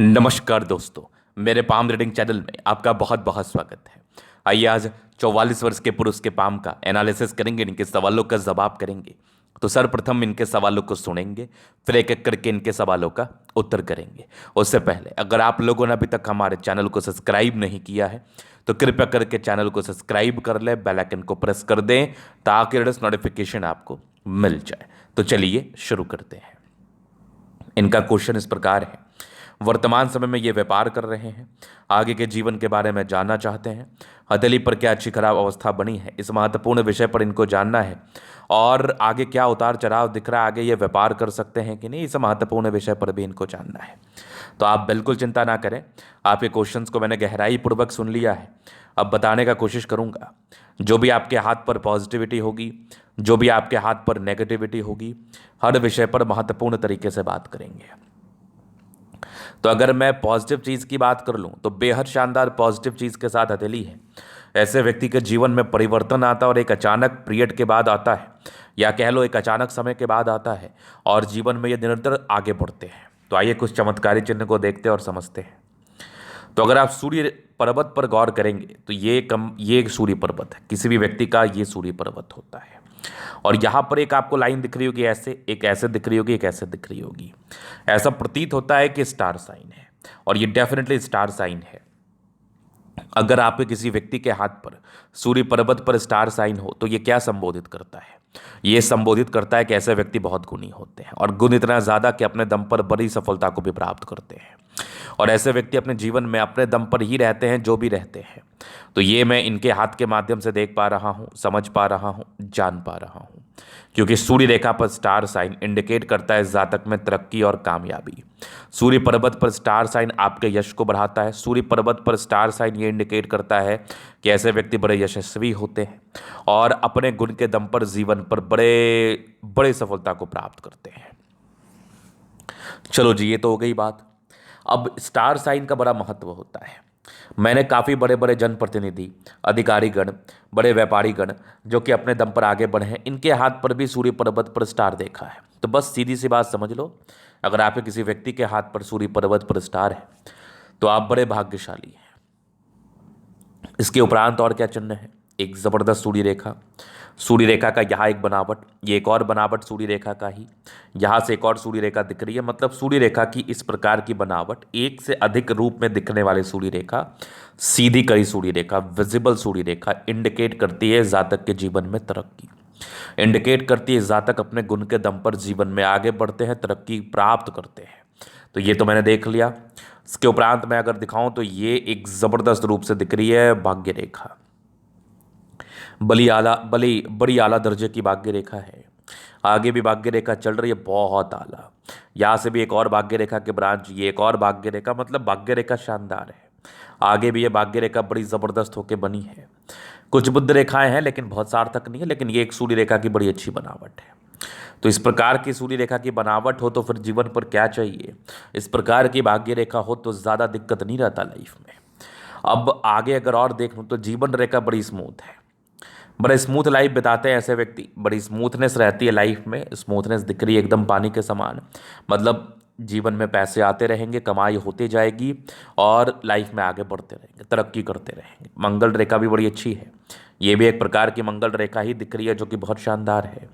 नमस्कार दोस्तों, मेरे पाम रीडिंग चैनल में आपका बहुत बहुत स्वागत है। आइए आज 44 वर्ष के पुरुष के पाम का एनालिसिस करेंगे, इनके सवालों का जवाब करेंगे। तो सर्वप्रथम इनके सवालों को सुनेंगे, फिर एक एक करके इनके सवालों का उत्तर करेंगे। उससे पहले अगर आप लोगों ने अभी तक हमारे चैनल को सब्सक्राइब नहीं किया है तो कृपया करके चैनल को सब्सक्राइब कर ले, बेल आइकन को प्रेस कर दें ताकि लेटेस्ट नोटिफिकेशन आपको मिल जाए। तो चलिए शुरू करते हैं। इनका क्वेश्चन इस प्रकार है, वर्तमान समय में ये व्यापार कर रहे हैं, आगे के जीवन के बारे में जानना चाहते हैं। हथेली पर क्या अच्छी खराब अवस्था बनी है, इस महत्वपूर्ण विषय पर इनको जानना है। और आगे क्या उतार चढ़ाव दिख रहा है, आगे ये व्यापार कर सकते हैं कि नहीं, इस महत्वपूर्ण विषय पर भी इनको जानना है। तो आप बिल्कुल चिंता ना करें, आपके क्वेश्चंस को मैंने गहराई पूर्वक सुन लिया है। अब बताने का कोशिश करूंगा। जो भी आपके हाथ पर पॉजिटिविटी होगी, जो भी आपके हाथ पर नेगेटिविटी होगी, हर विषय पर महत्वपूर्ण तरीके से बात करेंगे। तो अगर मैं पॉजिटिव चीज़ की बात कर लूँ तो बेहद शानदार पॉजिटिव चीज़ के साथ हथेली है। ऐसे व्यक्ति के जीवन में परिवर्तन आता है और एक अचानक पीरियड के बाद आता है, या कह लो एक अचानक समय के बाद आता है, और जीवन में ये निरंतर आगे बढ़ते हैं। तो आइए कुछ चमत्कारी चिन्ह को देखते हैं और समझते हैं। तो अगर आप सूर्य पर्वत पर गौर करेंगे तो ये एक सूर्य पर्वत है, किसी भी व्यक्ति का ये सूर्य पर्वत होता है। और यहाँ पर एक आपको लाइन दिख रही होगी ऐसे, एक ऐसे दिख रही होगी, एक ऐसे दिख रही होगी। ऐसा प्रतीत होता है कि स्टार साइन है, और ये डेफिनेटली स्टार साइन है। अगर आपके किसी व्यक्ति के हाथ पर सूर्य पर्वत पर स्टार साइन हो तो ये क्या संबोधित करता है? ये संबोधित करता है कि ऐसे व्यक्ति बहुत गुणी होते हैं, और गुण इतना ज़्यादा कि अपने दम पर बड़ी सफलता को भी प्राप्त करते हैं। और ऐसे व्यक्ति अपने जीवन में अपने दम पर ही रहते हैं जो भी रहते हैं। तो ये मैं इनके हाथ के माध्यम से देख पा रहा हूँ, समझ पा रहा हूँ, जान पा रहा हूँ। क्योंकि सूर्य रेखा पर स्टार साइन इंडिकेट करता है जातक में तरक्की और कामयाबी। सूर्य पर्वत पर स्टार साइन आपके यश को बढ़ाता है। सूर्य पर्वत पर स्टार साइन ये इंडिकेट करता है कि ऐसे व्यक्ति बड़े यशस्वी होते हैं और अपने गुण के दम पर जीवन पर बड़े बड़े सफलता को प्राप्त करते हैं। चलो जी, ये तो हो गई बात। अब स्टार साइन का बड़ा महत्व होता है। मैंने काफ़ी बड़े बड़े जनप्रतिनिधि, अधिकारीगण, बड़े व्यापारीगण जो कि अपने दम पर आगे बढ़े हैं, इनके हाथ पर भी सूर्य पर्वत पर स्टार देखा है। तो बस सीधी सी बात समझ लो, अगर आपके किसी व्यक्ति के हाथ पर सूर्य पर्वत पर स्टार है तो आप बड़े भाग्यशाली हैं। इसके उपरांत और क्या चिन्ह है? एक ज़बरदस्त सूर्य रेखा, सूर्य रेखा का यहाँ एक बनावट, ये एक और बनावट सूर्य रेखा का ही, यहाँ से एक और सूर्य रेखा दिख रही है। मतलब सूर्य रेखा की इस प्रकार की बनावट, एक से अधिक रूप में दिखने वाली सूर्य रेखा, सीधी कड़ी सूर्य रेखा, विजिबल सूर्य रेखा इंडिकेट करती है जातक के जीवन में तरक्की, इंडिकेट करती है जातक अपने गुण के दम पर जीवन में आगे बढ़ते हैं, तरक्की प्राप्त करते हैं। तो ये तो मैंने देख लिया। इसके उपरांत मैं अगर दिखाऊं तो ये एक ज़बरदस्त रूप से दिख रही है भाग्य रेखा, बड़ी आला दर्जे की भाग्य रेखा है। आगे भी भाग्य रेखा चल रही है बहुत आला। यहाँ से भी एक और भाग्य रेखा के ब्रांच, ये एक और भाग्य रेखा, मतलब भाग्य रेखा शानदार है। आगे भी ये भाग्य रेखा बड़ी ज़बरदस्त होकर बनी है। कुछ बुद्ध रेखाएं हैं लेकिन बहुत सार्थक नहीं है, लेकिन ये एक सूर्य रेखा की बड़ी अच्छी बनावट है। तो इस प्रकार की सूर्य रेखा की बनावट हो तो फिर जीवन पर क्या चाहिए? इस प्रकार की भाग्य रेखा हो तो ज़्यादा दिक्कत नहीं रहता लाइफ में। अब आगे अगर और देख लूँ तो जीवन रेखा बड़ी स्मूथ है, बड़ा स्मूथ लाइफ बिताते हैं ऐसे व्यक्ति, बड़ी स्मूथनेस रहती है लाइफ में, स्मूथनेस दिख रही है एकदम पानी के समान। मतलब जीवन में पैसे आते रहेंगे, कमाई होती जाएगी, और लाइफ में आगे बढ़ते रहेंगे, तरक्की करते रहेंगे। मंगल रेखा भी बड़ी अच्छी है, ये भी एक प्रकार की मंगल रेखा ही दिख रही है जो कि बहुत शानदार है।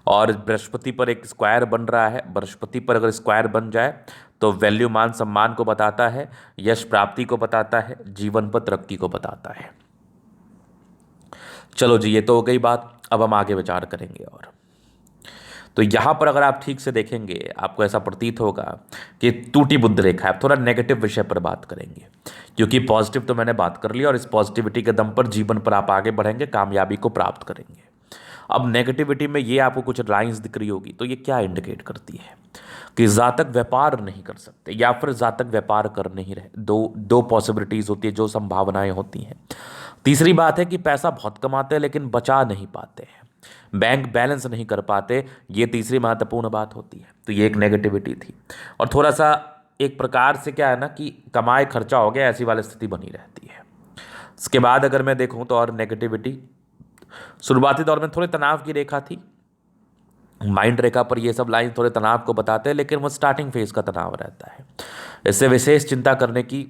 और बृहस्पति पर एक स्क्वायर बन रहा है। बृहस्पति पर अगर स्क्वायर बन जाए तो वैल्यू, मान सम्मान को बताता है, यश प्राप्ति को बताता है, जीवन पर तरक्की को बताता है। चलो जी, ये तो हो गई बात। अब हम आगे विचार करेंगे। और तो यहाँ पर अगर आप ठीक से देखेंगे आपको ऐसा प्रतीत होगा कि टूटी बुद्ध रेखा है। अब थोड़ा नेगेटिव विषय पर बात करेंगे, क्योंकि पॉजिटिव तो मैंने बात कर ली, और इस पॉजिटिविटी के दम पर जीवन पर आप आगे बढ़ेंगे, कामयाबी को प्राप्त करेंगे। अब नेगेटिविटी में ये आपको कुछ लाइंस दिख रही होगी, तो ये क्या इंडिकेट करती है? कि जातक व्यापार नहीं कर सकते, या फिर जातक व्यापार कर नहीं रहे। दो पॉसिबिलिटीज़ होती है, जो संभावनाएं होती हैं। तीसरी बात है कि पैसा बहुत कमाते हैं लेकिन बचा नहीं पाते हैं, बैंक बैलेंस नहीं कर पाते, ये तीसरी महत्वपूर्ण बात होती है। तो ये एक नेगेटिविटी थी। और थोड़ा सा एक प्रकार से क्या है ना कि कमाए खर्चा हो गया, ऐसी वाली स्थिति बनी रहती है। इसके बाद अगर मैं देखूं तो और नेगेटिविटी, शुरुआती दौर में थोड़े तनाव की रेखा थी। माइंड रेखा पर ये सब लाइन थोड़े तनाव को बताते हैं, लेकिन वो स्टार्टिंग फेज का तनाव रहता है। इससे विशेष चिंता करने की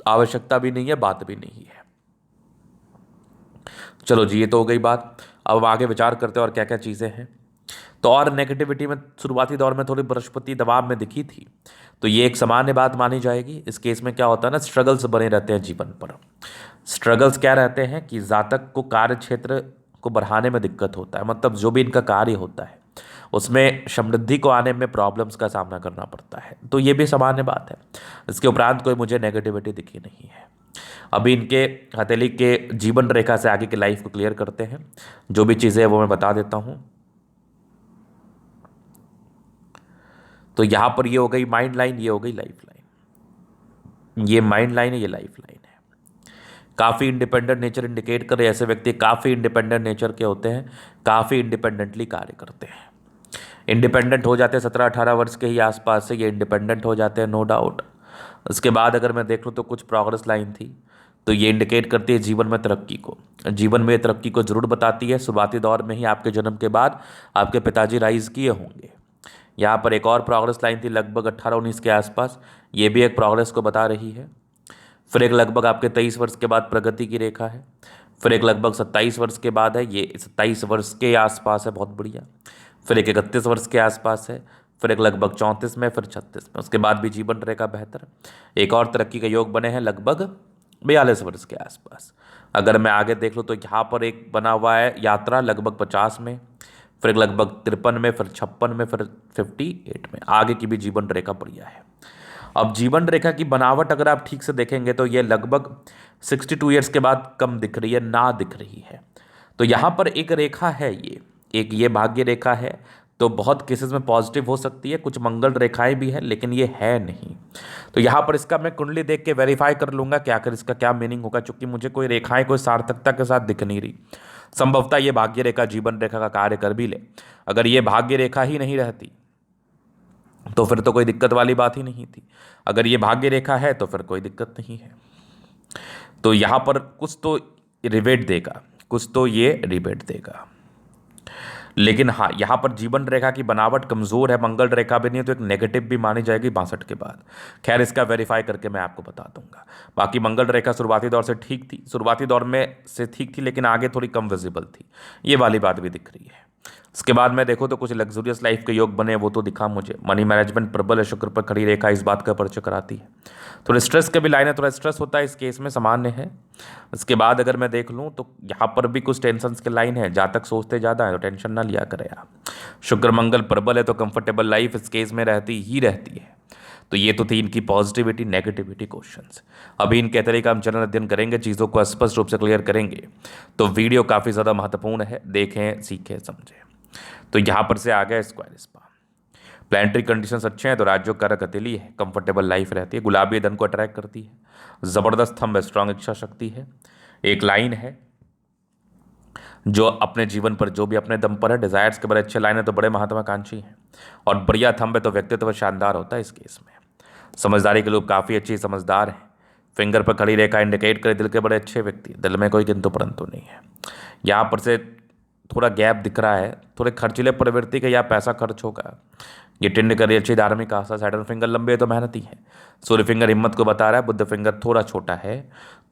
आवश्यकता भी नहीं है, बात भी नहीं है। चलो जी, ये तो हो गई बात। अब हम आगे विचार करते हैं और क्या क्या चीज़ें हैं। तो और नेगेटिविटी में शुरुआती दौर में थोड़ी बृहस्पति दबाव में दिखी थी, तो ये एक सामान्य बात मानी जाएगी। इस केस में क्या होता है ना, स्ट्रगल्स बने रहते हैं जीवन पर। स्ट्रगल्स क्या रहते हैं कि जातक को कार्य क्षेत्र को बढ़ाने में दिक्कत होता है, मतलब जो भी इनका कार्य होता है उसमें समृद्धि को आने में प्रॉब्लम्स का सामना करना पड़ता है, तो ये भी सामान्य बात है। इसके उपरांत कोई मुझे नेगेटिविटी दिखी नहीं है। अभी इनके हथेली के जीवन रेखा से आगे की लाइफ को क्लियर करते हैं। जो भी चीज़ें हैं वो मैं बता देता हूँ। तो यहाँ पर ये हो गई माइंड लाइन, ये हो गई लाइफ लाइन। ये माइंड लाइन है, ये लाइफ लाइन है। काफ़ी इंडिपेंडेंट नेचर इंडिकेट करे, ऐसे व्यक्ति काफ़ी इंडिपेंडेंट नेचर के होते हैं, काफ़ी इंडिपेंडेंटली कार्य करते हैं। इंडिपेंडेंट हो जाते हैं 17-18 वर्ष के ही आसपास से ये इंडिपेंडेंट हो जाते हैं, नो डाउट। उसके बाद अगर मैं देख लूँ तो कुछ प्रोग्रेस लाइन थी, तो ये इंडिकेट करती है जीवन में तरक्की को। जीवन में तरक्की को जरूर बताती है। शुरुआती दौर में ही आपके जन्म के बाद आपके पिताजी राइज किए होंगे। यहाँ पर एक और प्रोग्रेस लाइन थी लगभग 18-19 के आसपास, ये भी एक प्रोग्रेस को बता रही है। फिर एक लगभग आपके 23 वर्ष के बाद प्रगति की रेखा है। फिर एक लगभग 27 वर्ष के बाद है, ये 27 वर्ष के आसपास है, बहुत बढ़िया। फिर एक 31 वर्ष के आसपास है। फिर एक लगभग 34 में, फिर 36 में। उसके बाद भी जीवन रेखा बेहतर। एक और तरक्की के योग बने हैं लगभग 42 वर्ष के आसपास। अगर मैं आगे देख लूँ तो यहाँ पर एक बना हुआ है यात्रा लगभग 50 में, फिर एक लगभग 53 में, फिर 56 में, फिर 58 में। आगे की भी जीवन रेखा बढ़िया है। अब जीवन रेखा की बनावट अगर आप ठीक से देखेंगे तो ये लगभग 62 ईयर्स के बाद कम दिख रही है, ना दिख रही है। तो यहाँ पर एक रेखा है, ये भाग्य रेखा है, तो बहुत केसेस में पॉजिटिव हो सकती है। कुछ मंगल रेखाएं भी है, लेकिन ये है नहीं। तो यहाँ पर इसका मैं कुंडली देख के वेरीफाई कर लूँगा कि आखिर इसका क्या मीनिंग होगा, चूंकि मुझे कोई रेखाएं कोई सार्थकता के साथ दिख नहीं रही। संभवतः ये भाग्य रेखा जीवन रेखा का कार्य कर भी ले। अगर ये भाग्य रेखा ही नहीं रहती तो फिर तो कोई दिक्कत वाली बात ही नहीं थी। अगर ये भाग्य रेखा है तो फिर कोई दिक्कत नहीं है। तो यहाँ पर कुछ तो रिबेट देगा, कुछ तो ये रिबेट देगा। लेकिन हाँ, यहाँ पर जीवन रेखा की बनावट कमज़ोर है, मंगल रेखा भी नहीं है, तो एक नेगेटिव भी मानी जाएगी 62 के बाद। खैर, इसका वेरीफाई करके मैं आपको बता दूंगा। बाकी मंगल रेखा शुरुआती दौर से ठीक थी, शुरुआती दौर में से ठीक थी, लेकिन आगे थोड़ी कम विजिबल थी, ये वाली बात भी दिख रही है। इसके बाद मैं देखो तो कुछ लग्जूरियस लाइफ के योग बने, वो तो दिखा मुझे। मनी मैनेजमेंट प्रबल है, शुक्र पर खड़ी रेखा इस बात का परिचय कराती है। थोड़े स्ट्रेस के भी लाइन है, थोड़ा स्ट्रेस होता है, इस केस में सामान्य है। इसके बाद अगर मैं देख लूँ तो यहाँ पर भी कुछ टेंशन के लाइन है। जातक सोचते ज़्यादा है तो टेंशन ना लिया करें आप। शुक्र मंगल प्रबल है तो कंफर्टेबल लाइफ इस केस में रहती ही रहती है। तो ये तो थी इनकी पॉजिटिविटी नेगेटिविटी क्वेश्चंस। अभी इनके तरीके हम चरण अध्ययन करेंगे, चीज़ों को स्पष्ट रूप से क्लियर करेंगे। तो वीडियो काफ़ी ज़्यादा महत्वपूर्ण है, देखें, सीखें, समझें। तो यहाँ पर से आ गया स्क्वायर स्पा। प्लानिटरी कंडीशंस अच्छे हैं तो राज्यों का हथेली है, कंफर्टेबल लाइफ रहती है, गुलाबी धन को अट्रैक्ट करती है, ज़बरदस्त थंब है, स्ट्रांग इच्छा शक्ति है। एक लाइन है जो अपने जीवन पर जो भी अपने दम पर है, डिजायर्स के बड़े अच्छे लाइन है तो बड़े महत्वाकांक्षी हैं, और बढ़िया थंब है तो व्यक्तित्व शानदार होता है इस केस में। समझदारी के लोग काफ़ी अच्छी समझदार हैं। फिंगर पर खड़ी रेखा इंडिकेट करे दिल के बड़े अच्छे व्यक्ति, दिल में कोई किंतु परंतु नहीं है। यहाँ पर से थोड़ा गैप दिख रहा है, थोड़े खर्चीले प्रवृत्ति का, या पैसा खर्च होगा। ये टिंड करी अच्छी धार्मिक आस्था, सैटर्न फिंगर लंबे है तो मेहनती है, सूर्य फिंगर हिम्मत को बता रहा है, बुध फिंगर थोड़ा छोटा है,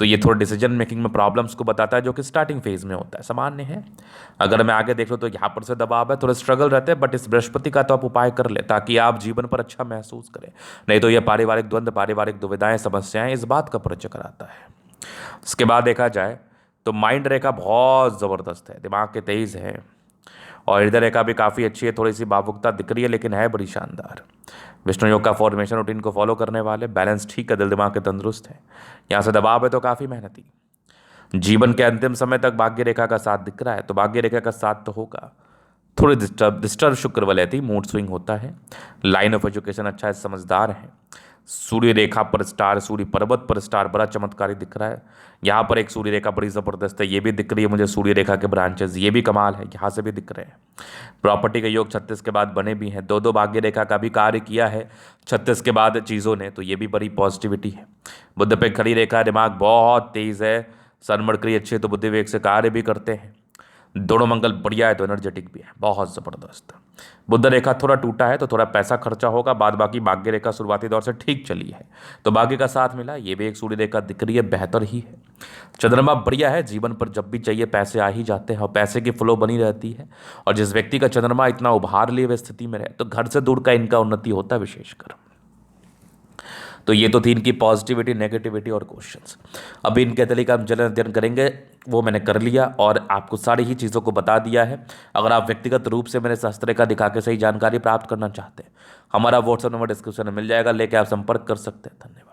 तो ये थोड़ा डिसीजन मेकिंग में प्रॉब्लम्स को बताता है, जो कि स्टार्टिंग फेज में होता है, सामान्य है। अगर मैं आगे देख लूँ तो यहाँ पर से दबाव है, थोड़े स्ट्रगल रहते हैं, बट इस बृहस्पति का तो आप उपाय कर ले ताकि आप जीवन पर अच्छा महसूस करें। नहीं तो ये पारिवारिक द्वंद्व, पारिवारिक दुविधाएं, समस्याएं इस बात का परिचय कराता है। उसके बाद देखा जाए तो माइंड रेखा बहुत ज़बरदस्त है, दिमाग के तेज है, और हृदय रेखा भी काफ़ी अच्छी है। थोड़ी सी भावुकता दिख रही है लेकिन है बड़ी शानदार। विष्णु योग का फॉर्मेशन रूटीन को फॉलो करने वाले, बैलेंस ठीक है, दिल दिमाग के तंदुरुस्त है। यहाँ से दबाव है तो काफ़ी मेहनती। जीवन के अंतिम समय तक भाग्य रेखा का साथ दिख रहा है, तो भाग्य रेखा का साथ तो होगा। थोड़ी डिस्टर्ब शुक्र वलयती, मूड स्विंग होता है। लाइन ऑफ एजुकेशन अच्छा है, समझदार है। सूर्य रेखा पर स्टार, सूर्य पर्वत पर स्टार बड़ा चमत्कारी दिख रहा है। यहाँ पर एक सूर्य रेखा बड़ी ज़बरदस्त है, ये भी दिख रही है मुझे, सूर्य रेखा के ब्रांचेस, ये भी कमाल है, यहाँ से भी दिख रहे हैं। प्रॉपर्टी के योग 36 के बाद बने भी हैं, दो भाग्य रेखा का भी कार्य किया है 36 के बाद चीज़ों ने, तो ये भी बड़ी पॉजिटिविटी है। बुद्ध पे खड़ी रेखा, दिमाग बहुत तेज़ है, सन मरकरी अच्छे तो बुद्धि वेग से कार्य भी करते हैं। दोनों मंगल बढ़िया है तो एनर्जेटिक भी है, बहुत ज़बरदस्त। बुध रेखा थोड़ा टूटा है तो थोड़ा पैसा खर्चा होगा, बाद बाकी भाग्य रेखा शुरुआती दौर से ठीक चली है तो भाग्य का साथ मिला, ये भी एक सूर्य रेखा दिख रही है, बेहतर ही है। चंद्रमा बढ़िया है, जीवन पर जब भी चाहिए पैसे आ ही जाते हैं और पैसे की फ्लो बनी रहती है। और जिस व्यक्ति का चंद्रमा इतना उभार लिए हुए स्थिति में रहे तो घर से दूर का इनका उन्नति होता है विशेषकर। तो ये तो थी इनकी पॉजिटिविटी, नेगेटिविटी और क्वेश्चंस। अभी इनके तरीके का हम जल अध्ययन करेंगे, वो मैंने कर लिया और आपको सारी ही चीज़ों को बता दिया है। अगर आप व्यक्तिगत रूप से मेरे शास्त्र का दिखा के सही जानकारी प्राप्त करना चाहते हैं, हमारा व्हाट्सएप नंबर डिस्क्रिप्शन में मिल जाएगा, लेके आप संपर्क कर सकते हैं। धन्यवाद।